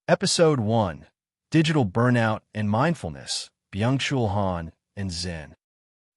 Episode 1: Digital Burnout and Mindfulness, Byung-Chul Han and Zen.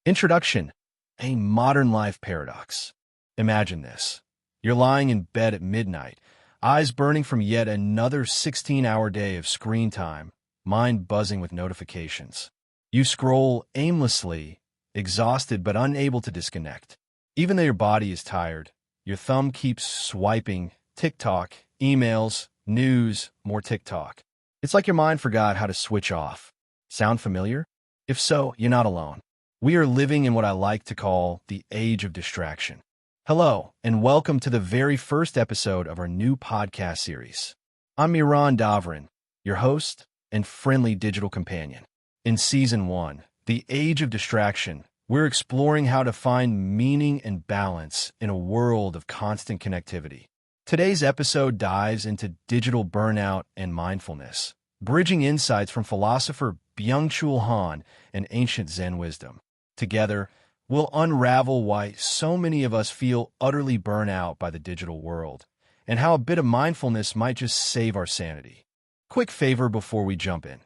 Introduction: A modern life paradox. Imagine this. You're lying in bed at midnight, eyes burning from yet another 16-hour day of screen time, mind buzzing with notifications. You scroll aimlessly, exhausted but unable to disconnect. Even though your body is tired, your thumb keeps swiping TikTok, emails, news, more TikTok. It's like your mind forgot how to switch off. Sound familiar? If so, you're not alone. We are living in what I like to call the age of distraction. Hello, and welcome to the very first episode of our new podcast series. I'm Miran Dovryn, your host and friendly digital companion. In Season 1, The Age of Distraction, we're exploring how to find meaning and balance in a world of constant connectivity. Today's episode dives into digital burnout and mindfulness, bridging insights from philosopher Byung-Chul Han and ancient Zen wisdom. Together, we'll unravel why so many of us feel utterly burnt out by the digital world, and how a bit of mindfulness might just save our sanity. Quick favor before we jump in.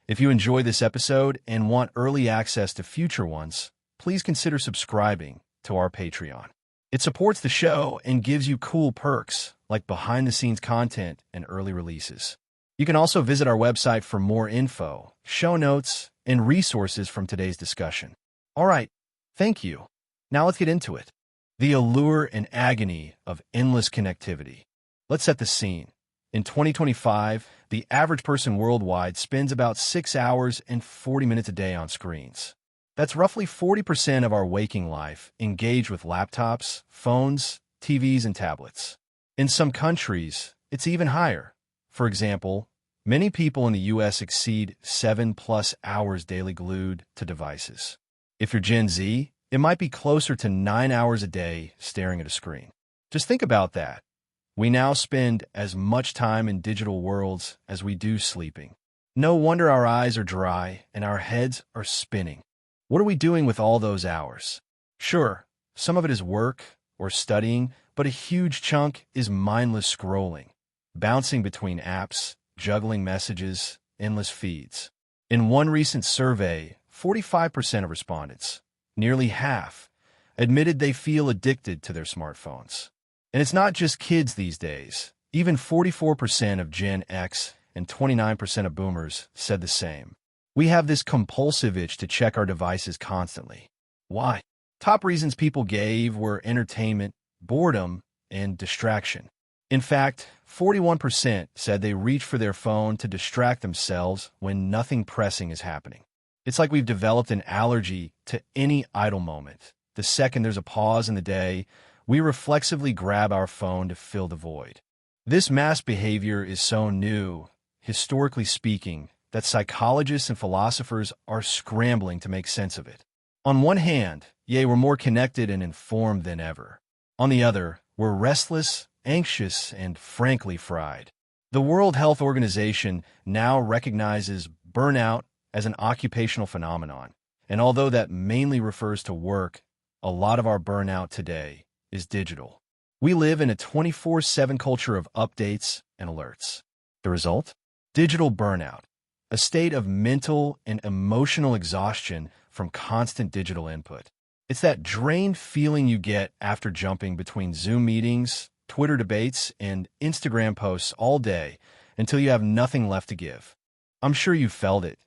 If you enjoy this episode and want early access to future ones, please consider subscribing to our Patreon. It supports the show and gives you cool perks like behind-the-scenes content and early releases. You can also visit our website for more info, show notes, and resources from today's discussion. All right, thank you. Now let's get into it. The allure and agony of endless connectivity. Let's set the scene. In 2025, the average person worldwide spends about 6 hours and 40 minutes a day on screens. That's roughly 40% of our waking life engaged with laptops, phones, TVs, and tablets. In some countries, it's even higher. For example, many people in the US exceed 7+ hours daily glued to devices. If you're Gen Z, it might be closer to 9 hours a day staring at a screen. Just think about that. We now spend as much time in digital worlds as we do sleeping. No wonder our eyes are dry and our heads are spinning. What are we doing with all those hours? Sure, some of it is work or studying, but a huge chunk is mindless scrolling, bouncing between apps, juggling messages, endless feeds. In one recent survey, 45% of respondents, nearly half, admitted they feel addicted to their smartphones. And it's not just kids these days. Even 44% of Gen X and 29% of boomers said the same. We have this compulsive itch to check our devices constantly. Why? Top reasons people gave were entertainment, boredom, and distraction. In fact, 41% said they reach for their phone to distract themselves when nothing pressing is happening. It's like we've developed an allergy to any idle moment. The second there's a pause in the day, we reflexively grab our phone to fill the void. This mass behavior is so new, historically speaking, that psychologists and philosophers are scrambling to make sense of it. On one hand, we're more connected and informed than ever. On the other, we're restless, anxious, and frankly fried. The World Health Organization now recognizes burnout as an occupational phenomenon, and although that mainly refers to work, a lot of our burnout today is digital. We live in a 24/7 culture of updates and alerts. The result? Digital burnout. A state of mental and emotional exhaustion from constant digital input. It's that drained feeling you get after jumping between Zoom meetings, Twitter debates, and Instagram posts all day until you have nothing left to give. I'm sure you felt it.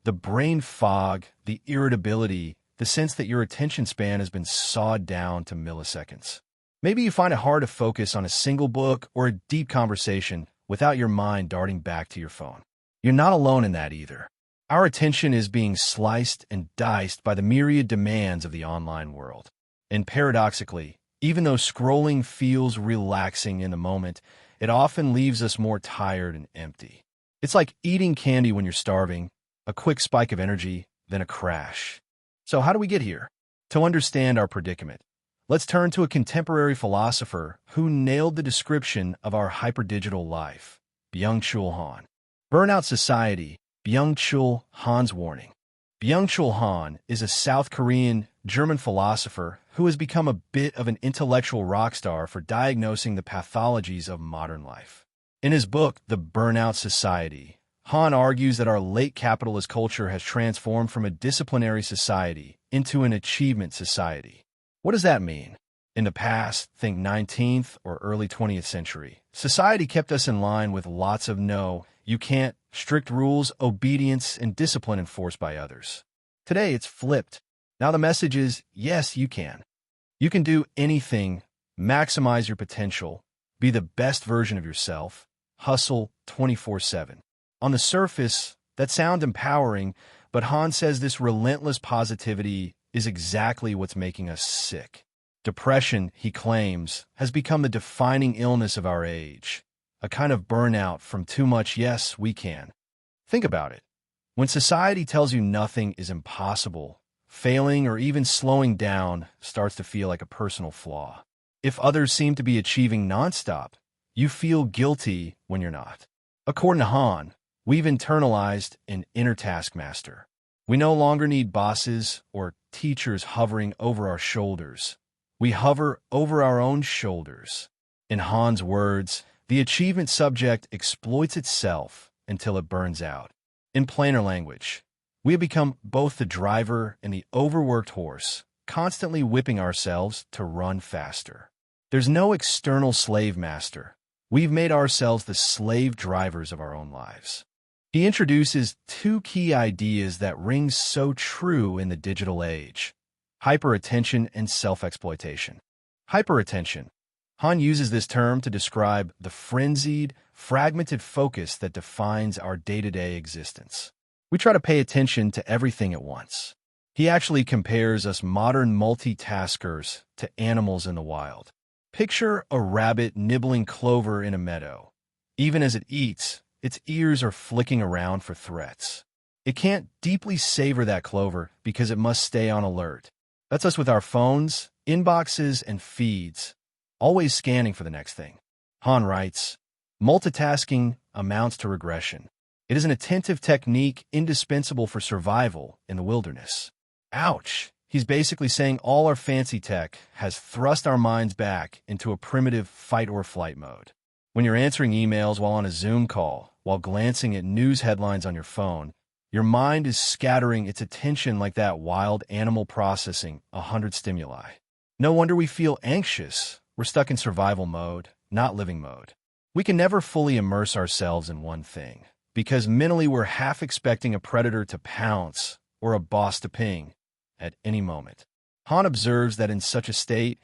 The brain fog, the irritability, the sense that your attention span has been sawed down to milliseconds. Maybe you find it hard to focus on a single book or a deep conversation without your mind darting back to your phone. You're not alone in that either. Our attention is being sliced and diced by the myriad demands of the online world. And paradoxically, even though scrolling feels relaxing in the moment, it often leaves us more tired and empty. It's like eating candy when you're starving, a quick spike of energy, then a crash. So how do we get here? To understand our predicament, let's turn to a contemporary philosopher who nailed the description of our hyperdigital life, Byung-Chul Han. Burnout Society, Byung-Chul Han's warning. Byung-Chul Han is a South Korean German philosopher who has become a bit of an intellectual rock star for diagnosing the pathologies of modern life. In his book, The Burnout Society, Han argues that our late capitalist culture has transformed from a disciplinary society into an achievement society. What does that mean? In the past, think 19th or early 20th century, society kept us in line with lots of no, you can't, strict rules, obedience, and discipline enforced by others. Today, it's flipped. Now the message is, yes, you can. You can do anything, maximize your potential, be the best version of yourself, hustle 24/7. On the surface, that sounds empowering, but Han says this relentless positivity is exactly what's making us sick. Depression, he claims, has become the defining illness of our age, a kind of burnout from too much yes, we can. Think about it. When society tells you nothing is impossible, failing or even slowing down starts to feel like a personal flaw. If others seem to be achieving nonstop, you feel guilty when you're not. According to Han, we've internalized an inner taskmaster. We no longer need bosses or teachers hovering over our shoulders. We hover over our own shoulders. In Han's words, the achievement subject exploits itself until it burns out. In plainer language, we have become both the driver and the overworked horse, constantly whipping ourselves to run faster. There's no external slave master. We've made ourselves the slave drivers of our own lives. He introduces two key ideas that ring so true in the digital age: hyperattention and self-exploitation. Hyperattention. Han uses this term to describe the frenzied, fragmented focus that defines our day-to-day existence. We try to pay attention to everything at once. He actually compares us modern multitaskers to animals in the wild. Picture a rabbit nibbling clover in a meadow. Even as it eats, its ears are flicking around for threats. It can't deeply savor that clover because it must stay on alert. That's us with our phones, inboxes, and feeds, always scanning for the next thing. Han writes, multitasking amounts to regression. It is an attentive technique indispensable for survival in the wilderness. Ouch! He's basically saying all our fancy tech has thrust our minds back into a primitive fight-or-flight mode. When you're answering emails while on a Zoom call, while glancing at news headlines on your phone, your mind is scattering its attention like that wild animal processing 100 stimuli. No wonder we feel anxious. We're stuck in survival mode, not living mode. We can never fully immerse ourselves in one thing, because mentally we're half expecting a predator to pounce or a boss to ping at any moment. Han observes that in such a state,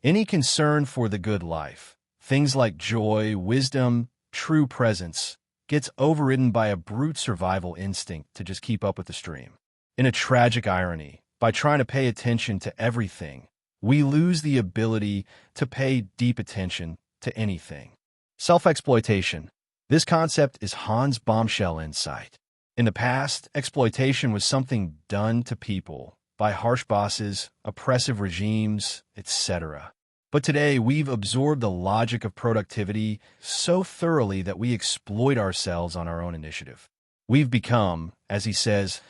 any concern for the good life, things like joy, wisdom, true presence, gets overridden by a brute survival instinct to just keep up with the stream. In a tragic irony, by trying to pay attention to everything, we lose the ability to pay deep attention to anything. Self-exploitation. This concept is Han's bombshell insight. In the past, exploitation was something done to people by harsh bosses, oppressive regimes, etc. But today, we've absorbed the logic of productivity so thoroughly that we exploit ourselves on our own initiative. We've become, as he says,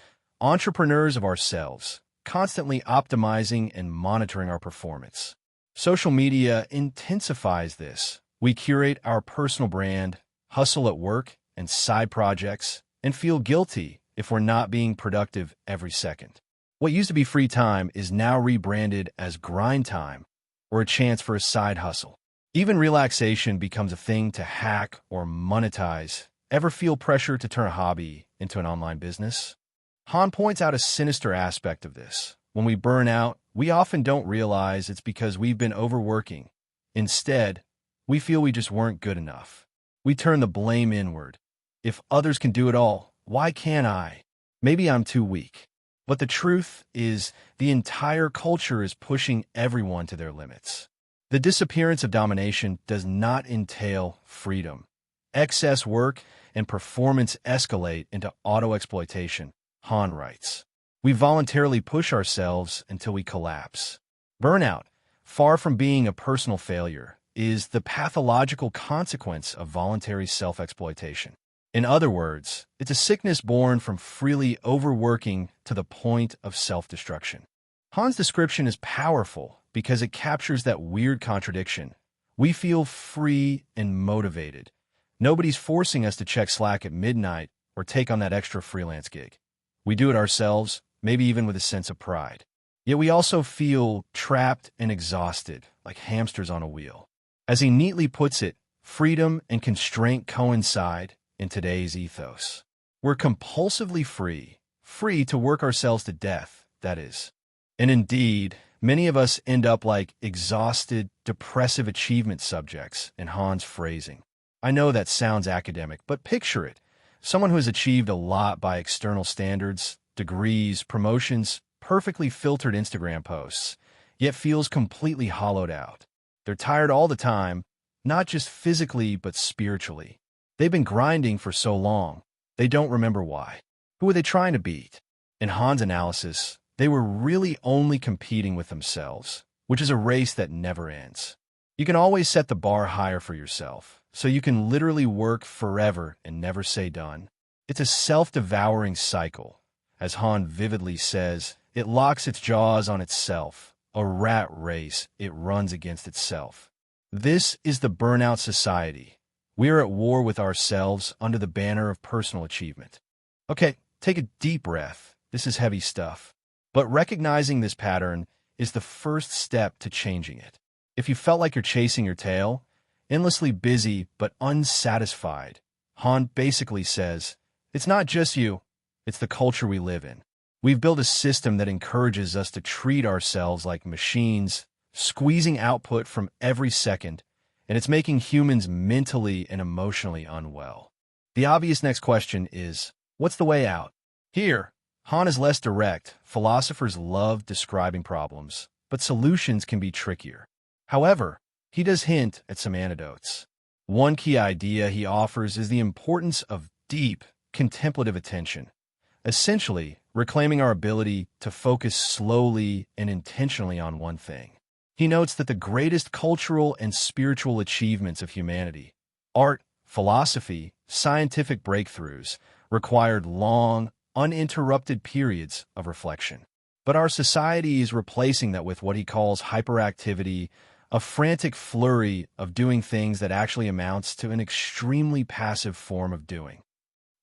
entrepreneurs of ourselves, constantly optimizing and monitoring our performance. Social media intensifies this. We curate our personal brand, hustle at work and side projects, and feel guilty if we're not being productive every second. What used to be free time is now rebranded as grind time, or a chance for a side hustle. Even relaxation becomes a thing to hack or monetize. Ever feel pressure to turn a hobby into an online business? Han points out a sinister aspect of this. When we burn out, we often don't realize it's because we've been overworking. Instead, we feel we just weren't good enough. We turn the blame inward. If others can do it all, why can't I? Maybe I'm too weak. But the truth is, the entire culture is pushing everyone to their limits. The disappearance of domination does not entail freedom. Excess work and performance escalate into auto-exploitation, Han writes. We voluntarily push ourselves until we collapse. Burnout, far from being a personal failure, is the pathological consequence of voluntary self-exploitation. In other words, it's a sickness born from freely overworking to the point of self-destruction. Han's description is powerful because it captures that weird contradiction. We feel free and motivated, Nobody's forcing us to check Slack at midnight or take on that extra freelance gig. We do it ourselves, maybe even with a sense of pride. Yet we also feel trapped and exhausted, like hamsters on a wheel. As he neatly puts it, freedom and constraint coincide in today's ethos. We're compulsively free to work ourselves to death, that is. And indeed, many of us end up like exhausted, depressive achievement subjects in Han's phrasing. I know that sounds academic, but picture it. Someone who has achieved a lot by external standards, degrees, promotions, perfectly filtered Instagram posts, yet feels completely hollowed out. They're tired all the time, not just physically, but spiritually. They've been grinding for so long, they don't remember why. Who were they trying to beat? In Han's analysis, they were really only competing with themselves, which is a race that never ends. You can always set the bar higher for yourself, so you can literally work forever and never say done. It's a self-devouring cycle. As Han vividly says, it locks its jaws on itself, a rat race it runs against itself. This is the burnout society. We are at war with ourselves under the banner of personal achievement. Okay, take a deep breath. This is heavy stuff. But recognizing this pattern is the first step to changing it. If you felt like you're chasing your tail, endlessly busy but unsatisfied, Han basically says, it's not just you, it's the culture we live in. We've built a system that encourages us to treat ourselves like machines, squeezing output from every second, and it's making humans mentally and emotionally unwell. The obvious next question is, what's the way out? Here, Han is less direct. Philosophers love describing problems, but solutions can be trickier. However, he does hint at some antidotes. One key idea he offers is the importance of deep, contemplative attention, essentially reclaiming our ability to focus slowly and intentionally on one thing. He notes that the greatest cultural and spiritual achievements of humanity, art, philosophy, scientific breakthroughs, required long, uninterrupted periods of reflection. But our society is replacing that with what he calls hyperactivity, a frantic flurry of doing things that actually amounts to an extremely passive form of doing.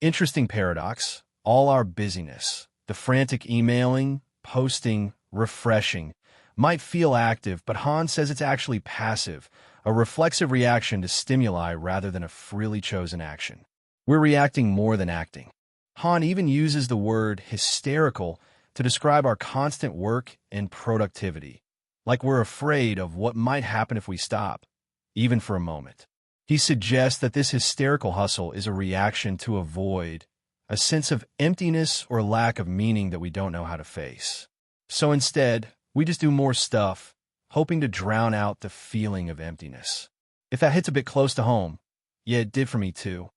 Interesting paradox, all our busyness, the frantic emailing, posting, refreshing, might feel active, but Han says it's actually passive, a reflexive reaction to stimuli rather than a freely chosen action. We're reacting more than acting. Han even uses the word hysterical to describe our constant work and productivity, like we're afraid of what might happen if we stop, even for a moment. He suggests that this hysterical hustle is a reaction to avoid a sense of emptiness or lack of meaning that we don't know how to face. So instead, we just do more stuff, hoping to drown out the feeling of emptiness. If that hits a bit close to home, yeah, it did for me too.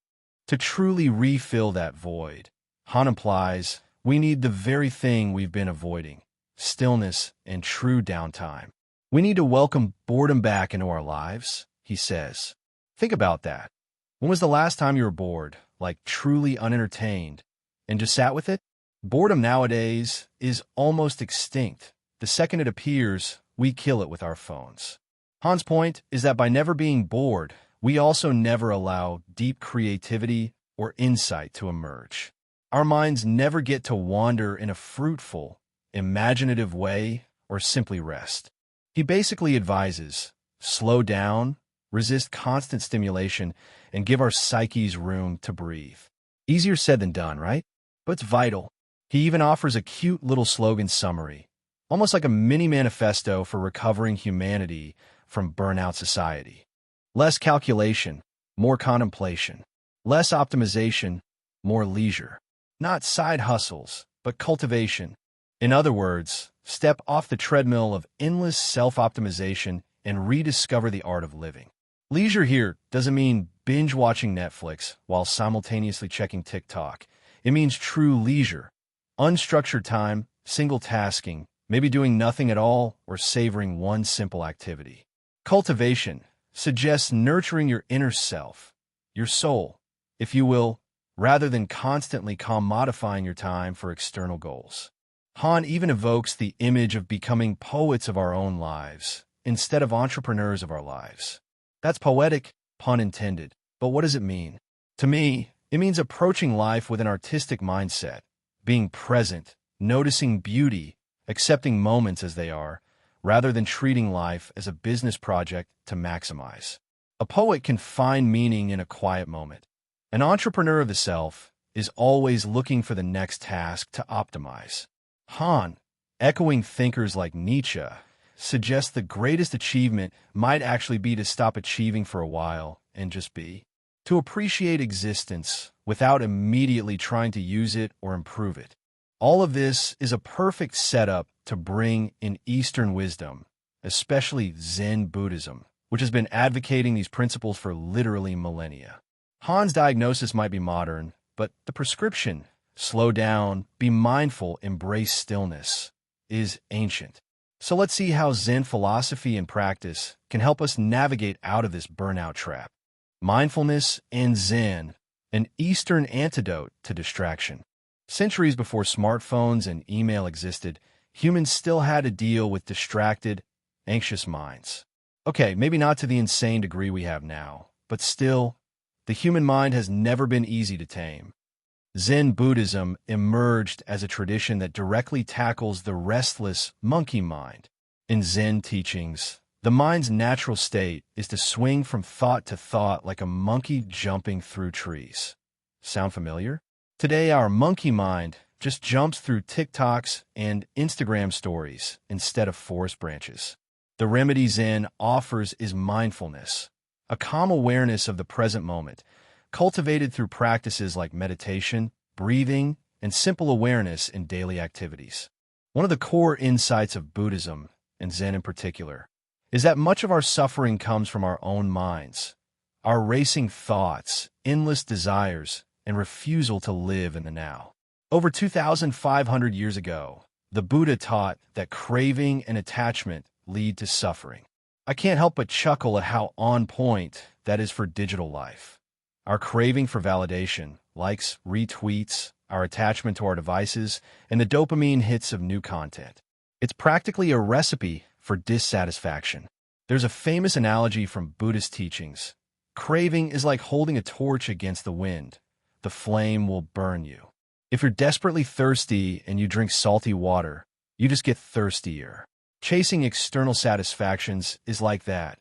To truly refill that void, Han implies we need the very thing we've been avoiding, stillness and true downtime. We need to welcome boredom back into our lives, he says. Think about that. When was the last time you were bored, like truly unentertained, and just sat with it? Boredom nowadays is almost extinct. The second it appears, we kill it with our phones. Han's point is that by never being bored, we also never allow deep creativity or insight to emerge. Our minds never get to wander in a fruitful, imaginative way or simply rest. He basically advises, slow down, resist constant stimulation, and give our psyches room to breathe. Easier said than done, right? But it's vital. He even offers a cute little slogan summary, almost like a mini manifesto for recovering humanity from burnout society. Less calculation, more contemplation. Less optimization, more leisure. Not side hustles, but cultivation. In other words, step off the treadmill of endless self-optimization and rediscover the art of living. Leisure here doesn't mean binge-watching Netflix while simultaneously checking TikTok. It means true leisure, unstructured time, single tasking, maybe doing nothing at all or savoring one simple activity. Cultivation suggests nurturing your inner self, your soul, if you will, rather than constantly commodifying your time for external goals. Han even evokes the image of becoming poets of our own lives instead of entrepreneurs of our lives. That's poetic, pun intended, But what does it mean? To me, it means approaching life with an artistic mindset, being present, noticing beauty, accepting moments as they are, rather than treating life as a business project to maximize. A poet can find meaning in a quiet moment. An entrepreneur of the self is always looking for the next task to optimize. Han, echoing thinkers like Nietzsche, suggests the greatest achievement might actually be to stop achieving for a while and just be. To appreciate existence without immediately trying to use it or improve it. All of this is a perfect setup to bring in Eastern wisdom, especially Zen Buddhism, which has been advocating these principles for literally millennia. Han's diagnosis might be modern, but the prescription, slow down, be mindful, embrace stillness, is ancient. So let's see how Zen philosophy and practice can help us navigate out of this burnout trap. Mindfulness and Zen, an Eastern antidote to distraction. Centuries before smartphones and email existed, humans still had to deal with distracted, anxious minds. Okay, maybe not to the insane degree we have now, but still, the human mind has never been easy to tame. Zen Buddhism emerged as a tradition that directly tackles the restless monkey mind. In Zen teachings, the mind's natural state is to swing from thought to thought like a monkey jumping through trees. Sound familiar? Today, our monkey mind just jumps through TikToks and Instagram stories instead of forest branches. The remedy Zen offers is mindfulness, a calm awareness of the present moment, cultivated through practices like meditation, breathing, and simple awareness in daily activities. One of the core insights of Buddhism, and Zen in particular, is that much of our suffering comes from our own minds, our racing thoughts, endless desires, and refusal to live in the now. Over 2,500 years ago, the Buddha taught that craving and attachment lead to suffering. I can't help but chuckle at how on point that is for digital life. Our craving for validation, likes, retweets, our attachment to our devices, and the dopamine hits of new content. It's practically a recipe for dissatisfaction. There's a famous analogy from Buddhist teachings. Craving is like holding a torch against the wind. The flame will burn you. If you're desperately thirsty and you drink salty water, you just get thirstier. Chasing external satisfactions is like that.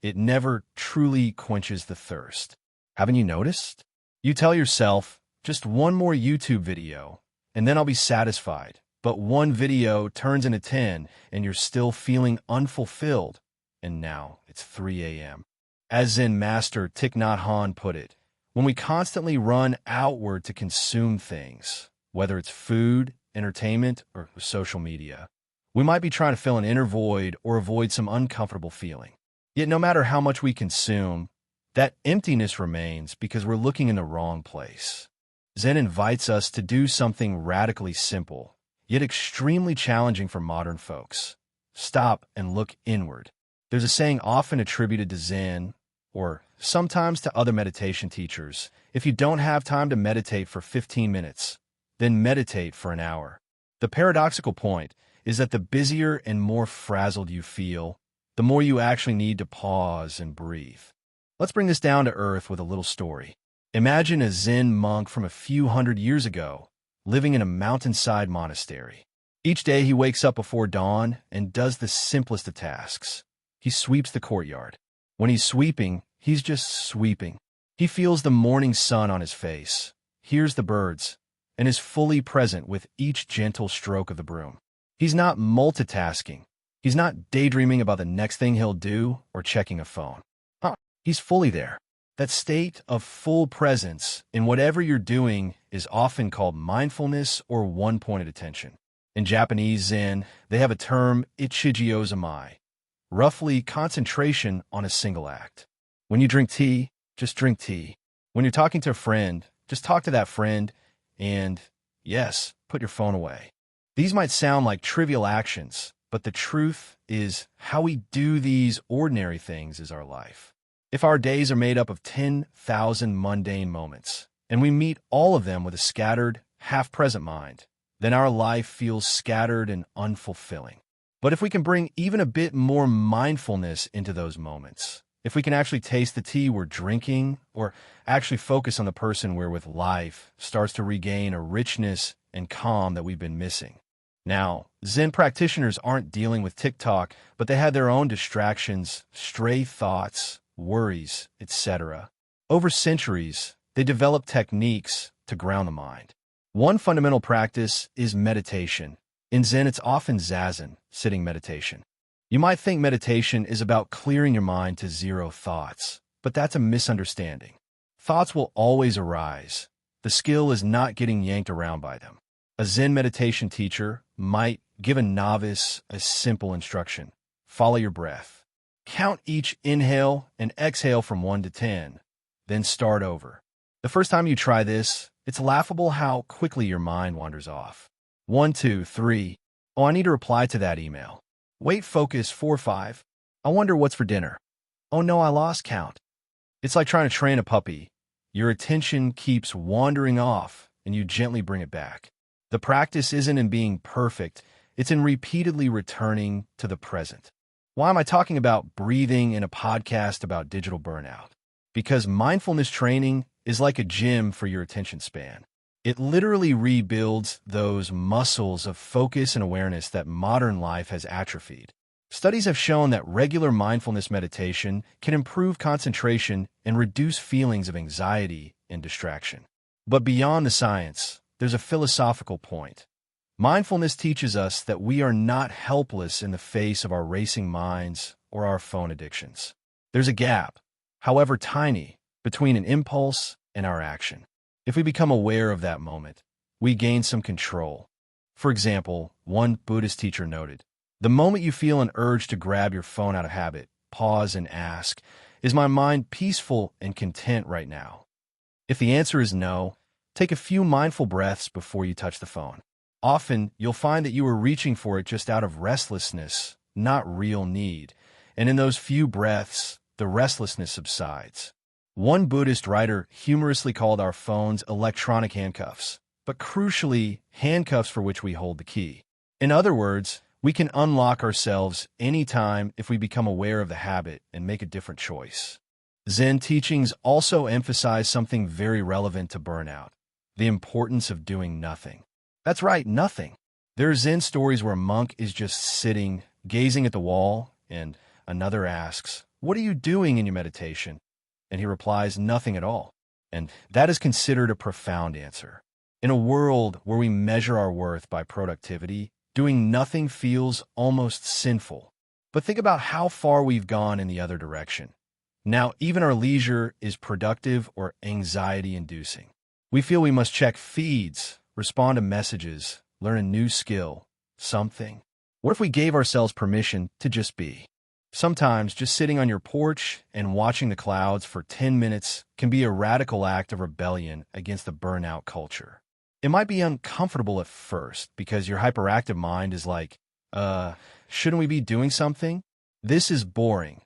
It never truly quenches the thirst. Haven't you noticed? You tell yourself, just one more YouTube video, and then I'll be satisfied. But one video turns into 10, and you're still feeling unfulfilled. And now it's 3 a.m. As Zen master Thich Nhat Hanh put it, when we constantly run outward to consume things, whether it's food, entertainment, or social media, we might be trying to fill an inner void or avoid some uncomfortable feeling. Yet no matter how much we consume, that emptiness remains because we're looking in the wrong place. Zen invites us to do something radically simple, yet extremely challenging for modern folks. Stop and look inward. There's a saying often attributed to Zen, or sometimes to other meditation teachers: if you don't have time to meditate for 15 minutes, then meditate for an hour. The paradoxical point is that the busier and more frazzled you feel, the more you actually need to pause and breathe. Let's bring this down to earth with a little story. Imagine a Zen monk from a few hundred years ago, living in a mountainside monastery. Each day he wakes up before dawn and does the simplest of tasks. He sweeps the courtyard. When he's sweeping, he's just sweeping. He feels the morning sun on his face, hears the birds, and is fully present with each gentle stroke of the broom. He's not multitasking. He's not daydreaming about the next thing he'll do or checking a phone. He's fully there. That state of full presence in whatever you're doing is often called mindfulness or one-pointed attention. In Japanese Zen, they have a term, ichijiozumai, roughly concentration on a single act. When you drink tea, just drink tea. When you're talking to a friend, just talk to that friend, and, yes, put your phone away. These might sound like trivial actions, but the truth is how we do these ordinary things is our life. If our days are made up of 10,000 mundane moments, and we meet all of them with a scattered, half-present mind, then our life feels scattered and unfulfilling. But if we can bring even a bit more mindfulness into those moments, If we can actually taste the tea we're drinking, or actually focus on the person we're with, life starts to regain a richness and calm that we've been missing. Now, Zen practitioners aren't dealing with TikTok, but they had their own distractions, stray thoughts, worries, etc. Over centuries, they developed techniques to ground the mind. One fundamental practice is meditation. In Zen, it's often zazen, sitting meditation. You might think meditation is about clearing your mind to zero thoughts, but that's a misunderstanding. Thoughts will always arise. The skill is not getting yanked around by them. A Zen meditation teacher might give a novice a simple instruction. Follow your breath. Count each inhale and exhale from 1 to 10, then start over. The first time you try this, it's laughable how quickly your mind wanders off. 1, 2, 3. Oh, I need to reply to that email. Wait, focus. 4, 5. I wonder what's for dinner. Oh no, I lost count. It's like trying to train a puppy. Your attention keeps wandering off, and you gently bring it back. The practice isn't in being perfect, it's in repeatedly returning to the present. Why am I talking about breathing in a podcast about digital burnout? Because mindfulness training is like a gym for your attention span. It literally rebuilds those muscles of focus and awareness that modern life has atrophied. Studies have shown that regular mindfulness meditation can improve concentration and reduce feelings of anxiety and distraction. But beyond the science, there's a philosophical point. Mindfulness teaches us that we are not helpless in the face of our racing minds or our phone addictions. There's a gap, however tiny, between an impulse and our action. If we become aware of that moment, we gain some control. For example, one Buddhist teacher noted, "The moment you feel an urge to grab your phone out of habit, pause and ask, is my mind peaceful and content right now?" If the answer is no, take a few mindful breaths before you touch the phone. Often, you'll find that you were reaching for it just out of restlessness, not real need. And in those few breaths, the restlessness subsides. One Buddhist writer humorously called our phones electronic handcuffs, but crucially, handcuffs for which we hold the key. In other words, we can unlock ourselves anytime if we become aware of the habit and make a different choice. Zen teachings also emphasize something very relevant to burnout: the importance of doing nothing. That's right, nothing. There are Zen stories where a monk is just sitting, gazing at the wall, and another asks, "What are you doing in your meditation?" And he replies, "Nothing at all." And that is considered a profound answer. In a world where we measure our worth by productivity, doing nothing feels almost sinful. But think about how far we've gone in the other direction. Now, even our leisure is productive or anxiety-inducing. We feel we must check feeds, respond to messages, learn a new skill, something. What if we gave ourselves permission to just be? Sometimes just sitting on your porch and watching the clouds for 10 minutes can be a radical act of rebellion against the burnout culture. It might be uncomfortable at first because your hyperactive mind is like, shouldn't we be doing something? This is boring.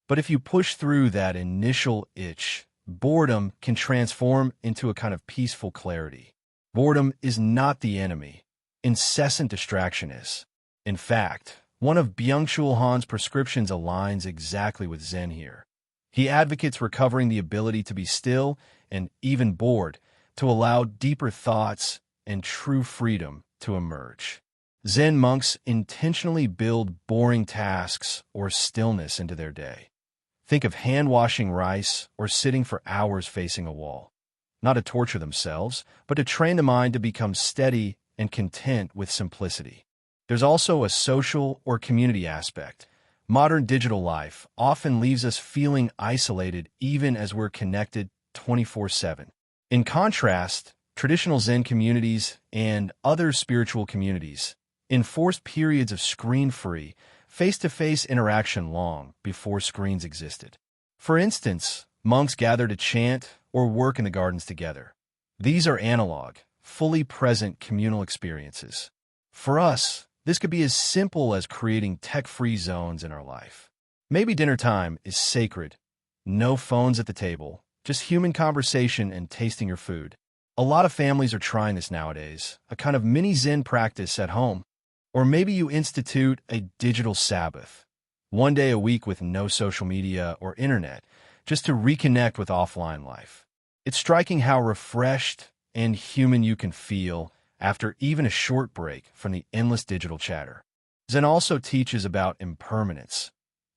But if you push through that initial itch, boredom can transform into a kind of peaceful clarity. Boredom is not the enemy. Incessant distraction is. In fact, one of Byung-Chul prescriptions aligns exactly with Zen here. He advocates recovering the ability to be still and even bored to allow deeper thoughts and true freedom to emerge. Zen monks intentionally build boring tasks or stillness into their day. Think of hand-washing rice or sitting for hours facing a wall. Not to torture themselves, but to train the mind to become steady and content with simplicity. There's also a social or community aspect. Modern digital life often leaves us feeling isolated even as we're connected 24/7. In contrast, traditional Zen communities and other spiritual communities enforced periods of screen-free, face-to-face interaction long before screens existed. For instance, monks gather to chant or work in the gardens together. These are analog, fully present communal experiences. For us, this could be as simple as creating tech-free zones in our life. Maybe dinner time is sacred. No phones at the table, just human conversation and tasting your food. A lot of families are trying this nowadays, a kind of mini Zen practice at home. Or maybe you institute a digital Sabbath. one day a week with no social media or internet, just to reconnect with offline life. It's striking how refreshed and human you can feel after even a short break from the endless digital chatter. Zen also teaches about impermanence.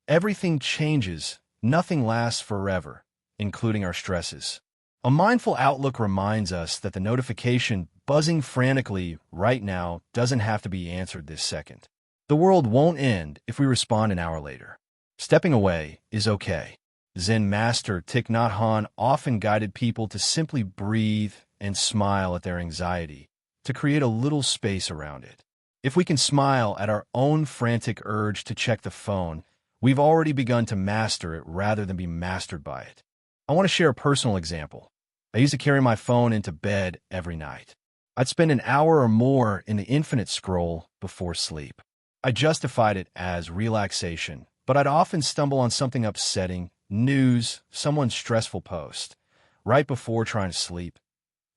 Everything changes, nothing lasts forever, including our stresses. A mindful outlook reminds us that the notification buzzing frantically right now doesn't have to be answered this second. The world won't end if we respond an hour later. Stepping away is okay. Zen master Thich Nhat Hanh often guided people to simply breathe and smile at their anxiety, to create a little space around it. If we can smile at our own frantic urge to check the phone, we've already begun to master it rather than be mastered by it. I want to share a personal example. I used to carry my phone into bed every night. I'd spend an hour or more in the infinite scroll before sleep. I justified it as relaxation, but I'd often stumble on something upsetting, news, someone's stressful post, right before trying to sleep.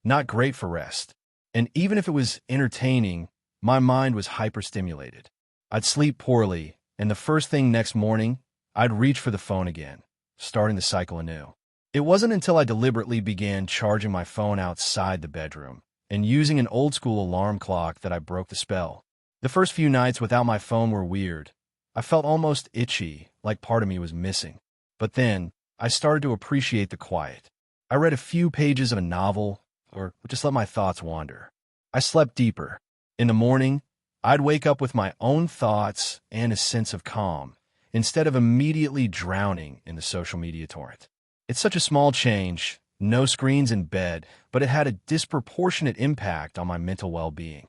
Not great for rest. And even if it was entertaining, my mind was hyperstimulated. I'd sleep poorly, and the first thing next morning, I'd reach for the phone again, starting the cycle anew. It wasn't until I deliberately began charging my phone outside the bedroom and using an old-school alarm clock that I broke the spell. The first few nights without my phone were weird. I felt almost itchy, like part of me was missing. But then, I started to appreciate the quiet. I read a few pages of a novel, or just let my thoughts wander. I slept deeper. In the morning, I'd wake up with my own thoughts and a sense of calm, instead of immediately drowning in the social media torrent. It's such a small change, no screens in bed, but it had a disproportionate impact on my mental well-being.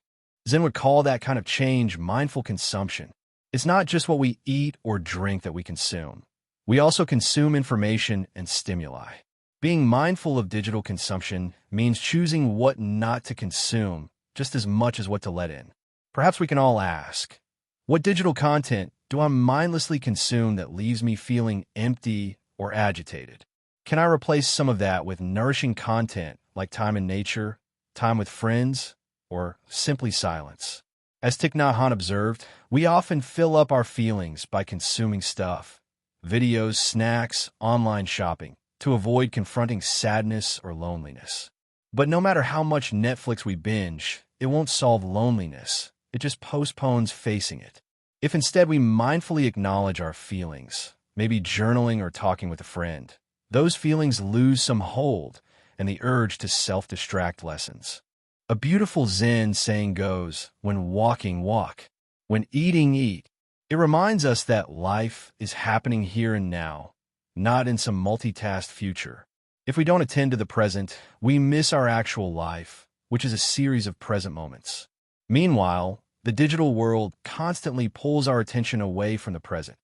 Zen would call that kind of change mindful consumption. It's not just what we eat or drink that we consume. We also consume information and stimuli. Being mindful of digital consumption means choosing what not to consume just as much as what to let in. Perhaps we can all ask, what digital content do I mindlessly consume that leaves me feeling empty or agitated? Can I replace some of that with nourishing content like time in nature, time with friends, or simply silence? As Thich Nhat Hanh observed, we often fill up our feelings by consuming stuff, videos, snacks, online shopping, to avoid confronting sadness or loneliness. But no matter how much Netflix we binge, it won't solve loneliness. It just postpones facing it. If instead we mindfully acknowledge our feelings, maybe journaling or talking with a friend, those feelings lose some hold and the urge to self-distract lessens. A beautiful Zen saying goes, when walking, walk. When eating, eat. It reminds us that life is happening here and now, not in some multitasked future. If we don't attend to the present, we miss our actual life, which is a series of present moments. Meanwhile, the digital world constantly pulls our attention away from the present.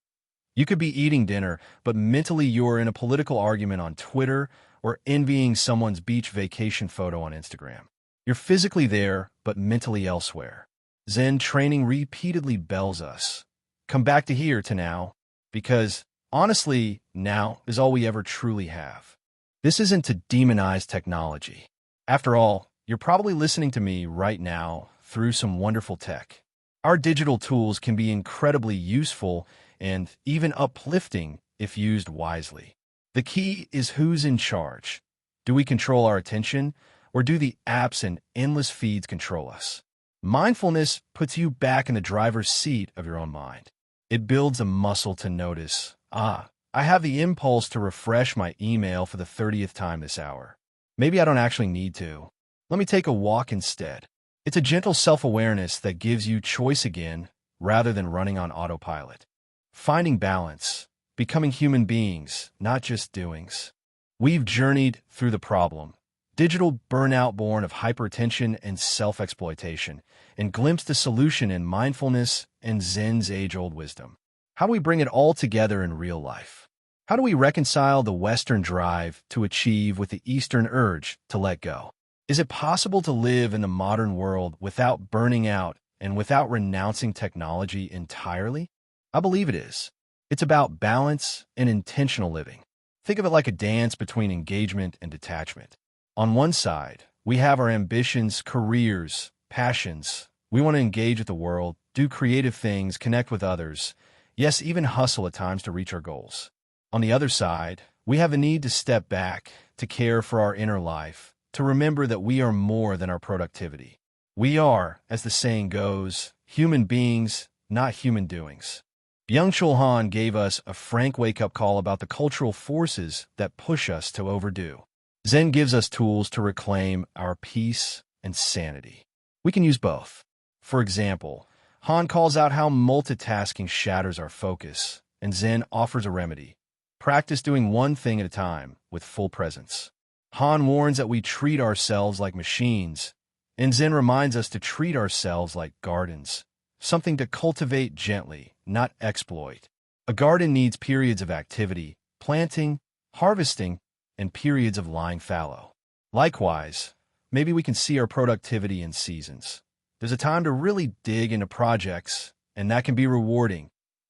You could be eating dinner, but mentally you're in a political argument on Twitter or envying someone's beach vacation photo on Instagram. You're physically there, but mentally elsewhere. Zen training repeatedly bells us. Come back to here, to now, because honestly, now is all we ever truly have. This isn't to demonize technology. After all, you're probably listening to me right now through some wonderful tech. Our digital tools can be incredibly useful and even uplifting if used wisely. The key is who's in charge. Do we control our attention, or do the apps and endless feeds control us? Mindfulness puts you back in the driver's seat of your own mind. It builds a muscle to notice, I have the impulse to refresh my email for the 30th time this hour. Maybe I don't actually need to. Let me take a walk instead. It's a gentle self-awareness that gives you choice again rather than running on autopilot. Finding balance, becoming human beings, not just doings. We've journeyed through the problem, digital burnout born of hypertension and self-exploitation, and glimpsed a solution in mindfulness and Zen's age-old wisdom. How do we bring it all together in real life? How do we reconcile the Western drive to achieve with the Eastern urge to let go? Is it possible to live in the modern world without burning out and without renouncing technology entirely? I believe it is. It's about balance and intentional living. Think of it like a dance between engagement and detachment. On one side, we have our ambitions, careers, passions. We want to engage with the world, do creative things, connect with others, Yes, even hustle at times to reach our goals. On the other side, we have a need to step back, to care for our inner life, to remember that we are more than our productivity. We are, as the saying goes, human beings, not human doings. Byung-Chul Han gave us a frank wake-up call about the cultural forces that push us to overdo. Zen gives us tools to reclaim our peace and sanity. We can use both. For example, Han calls out how multitasking shatters our focus, and Zen offers a remedy. Practice doing one thing at a time with full presence. Han warns that we treat ourselves like machines, and Zen reminds us to treat ourselves like gardens, something to cultivate gently, not exploit. A garden needs periods of activity, planting, harvesting, and periods of lying fallow. Likewise, maybe we can see our productivity in seasons. There's a time to really dig into projects, and that can be rewarding,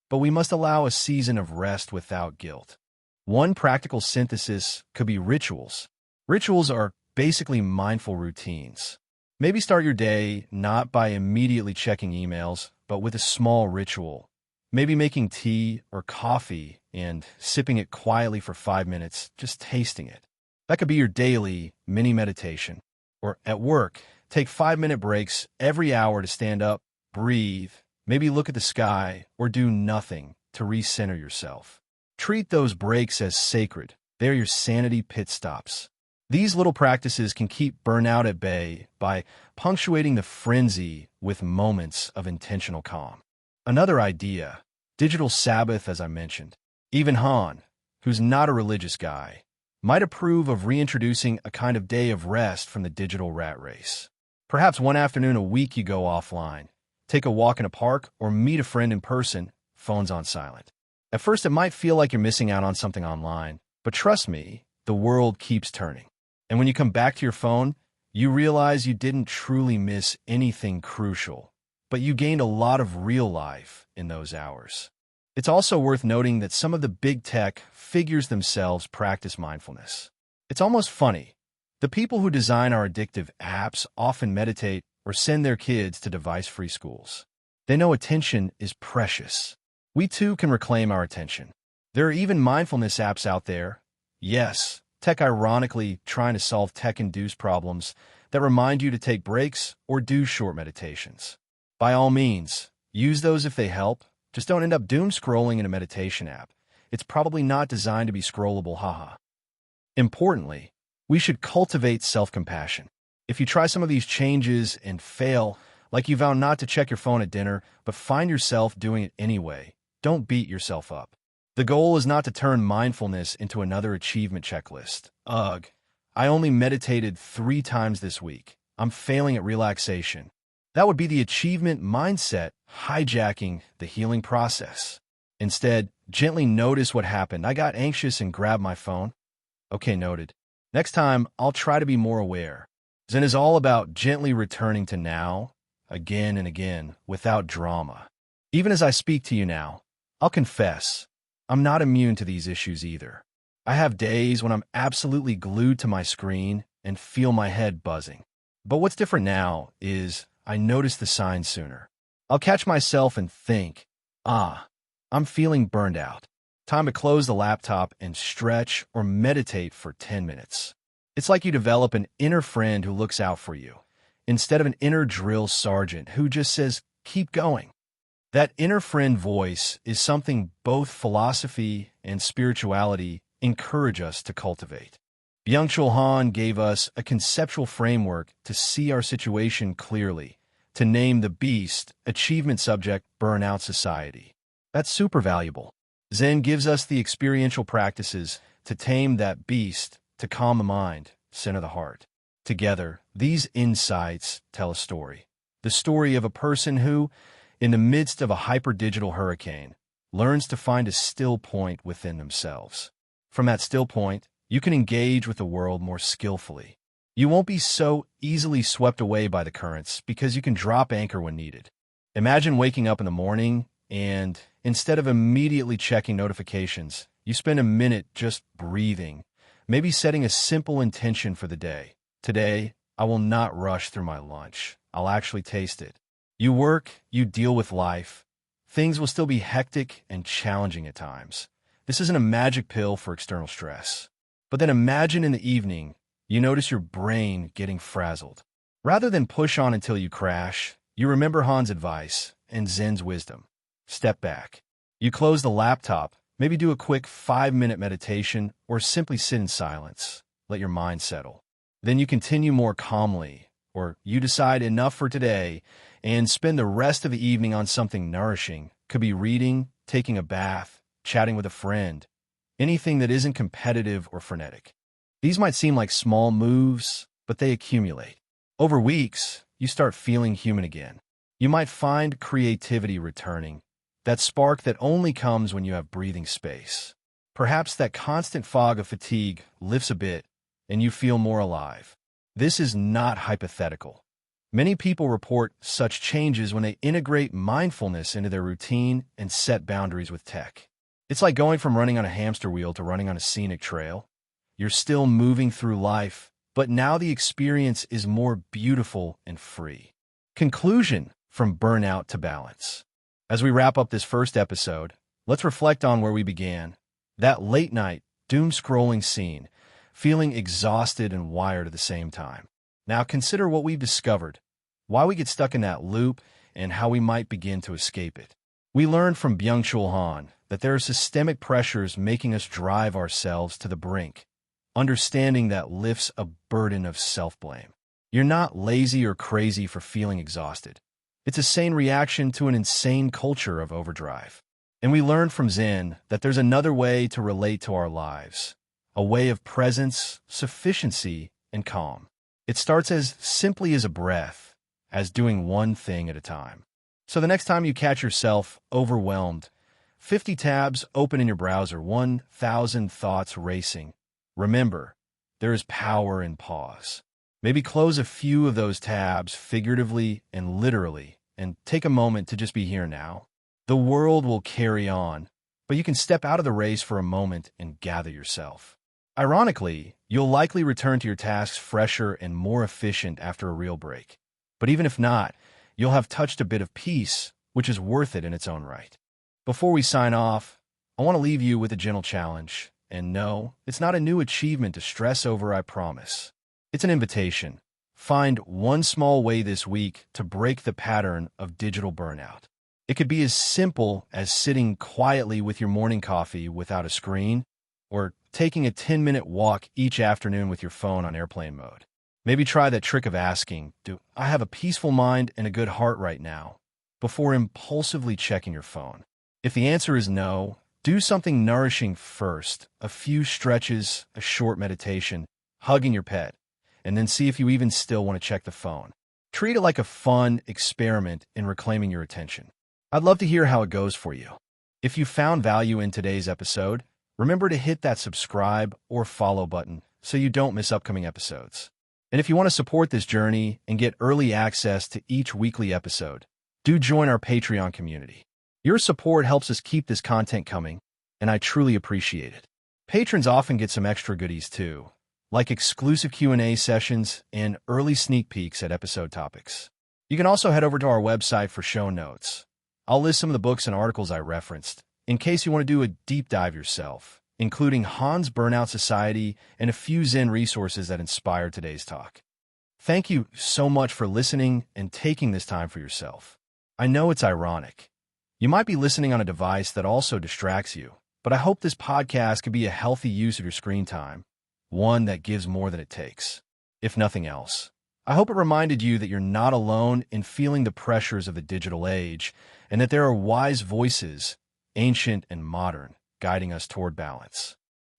but we must allow a season of rest without guilt. One practical synthesis could be rituals. Rituals are basically mindful routines. Maybe start your day not by immediately checking emails, but with a small ritual. Maybe making tea or coffee and sipping it quietly for 5 minutes, just tasting it. That could be your daily mini meditation. Or at work, take 5-minute breaks every hour to stand up, breathe, maybe look at the sky, or do nothing to recenter yourself. Treat those breaks as sacred. They're your sanity pit stops. These little practices can keep burnout at bay by punctuating the frenzy with moments of intentional calm. Another idea, digital Sabbath, as I mentioned. Even Han, who's not a religious guy, might approve of reintroducing a kind of day of rest from the digital rat race. Perhaps one afternoon a week you go offline, take a walk in a park, or meet a friend in person, phones on silent. At first, it might feel like you're missing out on something online, but trust me, the world keeps turning. And when you come back to your phone, you realize you didn't truly miss anything crucial, but you gained a lot of real life in those hours. It's also worth noting that some of the big tech figures themselves practice mindfulness. It's almost funny. The people who design our addictive apps often meditate or send their kids to device-free schools. They know attention is precious. We too can reclaim our attention. There are even mindfulness apps out there. Yes, tech ironically trying to solve tech-induced problems that remind you to take breaks or do short meditations. By all means, use those if they help. Just don't end up doom scrolling in a meditation app. It's probably not designed to be scrollable, haha. Importantly, we should cultivate self-compassion. If you try some of these changes and fail, like you vow not to check your phone at dinner, but find yourself doing it anyway, don't beat yourself up. The goal is not to turn mindfulness into another achievement checklist. Ugh, I only meditated 3 times this week. I'm failing at relaxation. That would be the achievement mindset hijacking the healing process. Instead, gently notice what happened. I got anxious and grabbed my phone. Okay, noted. Next time, I'll try to be more aware. Zen is all about gently returning to now, again and again, without drama. Even as I speak to you now, I'll confess, I'm not immune to these issues either. I have days when I'm absolutely glued to my screen and feel my head buzzing. But what's different now is I notice the signs sooner. I'll catch myself and think, I'm feeling burned out. Time to close the laptop and stretch or meditate for 10 minutes. It's like you develop an inner friend who looks out for you, instead of an inner drill sergeant who just says, keep going. That inner friend voice is something both philosophy and spirituality encourage us to cultivate. Byung-Chul Han gave us a conceptual framework to see our situation clearly, to name the beast, achievement subject, burnout society. That's super valuable. Zen gives us the experiential practices to tame that beast, to calm the mind, center the heart. Together, these insights tell a story. The story of a person who, in the midst of a hyper-digital hurricane, learns to find a still point within themselves. From that still point, you can engage with the world more skillfully. You won't be so easily swept away by the currents because you can drop anchor when needed. Imagine waking up in the morning and, instead of immediately checking notifications, you spend a minute just breathing, maybe setting a simple intention for the day. Today, I will not rush through my lunch. I'll actually taste it. You work, you deal with life. Things will still be hectic and challenging at times. This isn't a magic pill for external stress. But then imagine in the evening, you notice your brain getting frazzled. Rather than push on until you crash, you remember Han's advice and Zen's wisdom. Step back. You close the laptop, maybe do a quick 5-minute meditation, or simply sit in silence. Let your mind settle. Then you continue more calmly, or you decide enough for today and spend the rest of the evening on something nourishing. Could be reading, taking a bath, chatting with a friend, anything that isn't competitive or frenetic. These might seem like small moves, but they accumulate. Over weeks, you start feeling human again. You might find creativity returning, that spark that only comes when you have breathing space. Perhaps that constant fog of fatigue lifts a bit, and you feel more alive. This is not hypothetical. Many people report such changes when they integrate mindfulness into their routine and set boundaries with tech. It's like going from running on a hamster wheel to running on a scenic trail. You're still moving through life, but now the experience is more beautiful and free. Conclusion: from burnout to balance. As we wrap up this first episode, let's reflect on where we began. That late night, doom-scrolling scene, feeling exhausted and wired at the same time. Now consider what we've discovered, why we get stuck in that loop, and how we might begin to escape it. We learned from Byung-Chul that there are systemic pressures making us drive ourselves to the brink. Understanding that lifts a burden of self-blame. You're not lazy or crazy for feeling exhausted. It's a sane reaction to an insane culture of overdrive. And we learned from Zen that there's another way to relate to our lives, a way of presence, sufficiency, and calm. It starts as simply as a breath, as doing one thing at a time. So the next time you catch yourself overwhelmed, 50 tabs open in your browser, 1,000 thoughts racing, remember, there is power in pause. Maybe close a few of those tabs figuratively and literally, and take a moment to just be here now. The world will carry on, but you can step out of the race for a moment and gather yourself. Ironically, you'll likely return to your tasks fresher and more efficient after a real break. But even if not, you'll have touched a bit of peace, which is worth it in its own right. Before we sign off, I want to leave you with a gentle challenge. And no, it's not a new achievement to stress over, I promise. It's an invitation. Find one small way this week to break the pattern of digital burnout. It could be as simple as sitting quietly with your morning coffee without a screen, or taking a 10-minute walk each afternoon with your phone on airplane mode. Maybe try that trick of asking, do I have a peaceful mind and a good heart right now, before impulsively checking your phone. If the answer is no, do something nourishing first, a few stretches, a short meditation, hugging your pet, and then see if you even still want to check the phone. Treat it like a fun experiment in reclaiming your attention. I'd love to hear how it goes for you. If you found value in today's episode, remember to hit that subscribe or follow button so you don't miss upcoming episodes. And if you want to support this journey and get early access to each weekly episode, do join our Patreon community. Your support helps us keep this content coming, and I truly appreciate it. Patrons often get some extra goodies too, like exclusive Q&A sessions and early sneak peeks at episode topics. You can also head over to our website for show notes. I'll list some of the books and articles I referenced, in case you want to do a deep dive yourself, including Han's Burnout Society and a few Zen resources that inspired today's talk. Thank you so much for listening and taking this time for yourself. I know it's ironic. You might be listening on a device that also distracts you, but I hope this podcast could be a healthy use of your screen time, one that gives more than it takes. If nothing else, I hope it reminded you that you're not alone in feeling the pressures of the digital age, and that there are wise voices, ancient and modern, guiding us toward balance.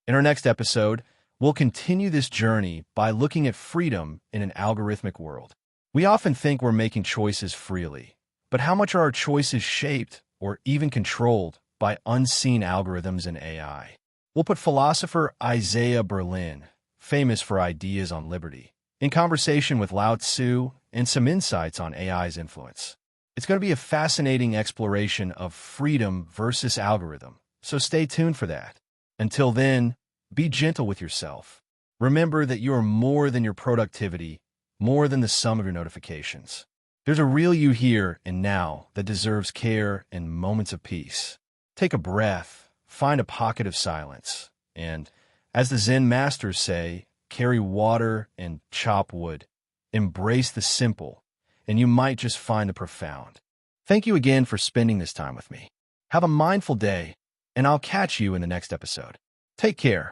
In our next episode, we'll continue this journey by looking at freedom in an algorithmic world. We often think we're making choices freely, but how much are our choices shaped or even controlled by unseen algorithms and AI? We'll put philosopher Isaiah Berlin, famous for ideas on liberty, in conversation with Lao Tzu and some insights on AI's influence. It's going to be a fascinating exploration of freedom versus algorithm, so stay tuned for that. Until then, be gentle with yourself. Remember that you are more than your productivity, more than the sum of your notifications. There's a real you here and now that deserves care and moments of peace. Take a breath, find a pocket of silence, and, as the Zen masters say, carry water and chop wood. Embrace the simple, and you might just find the profound. Thank you again for spending this time with me. Have a mindful day, and I'll catch you in the next episode. Take care.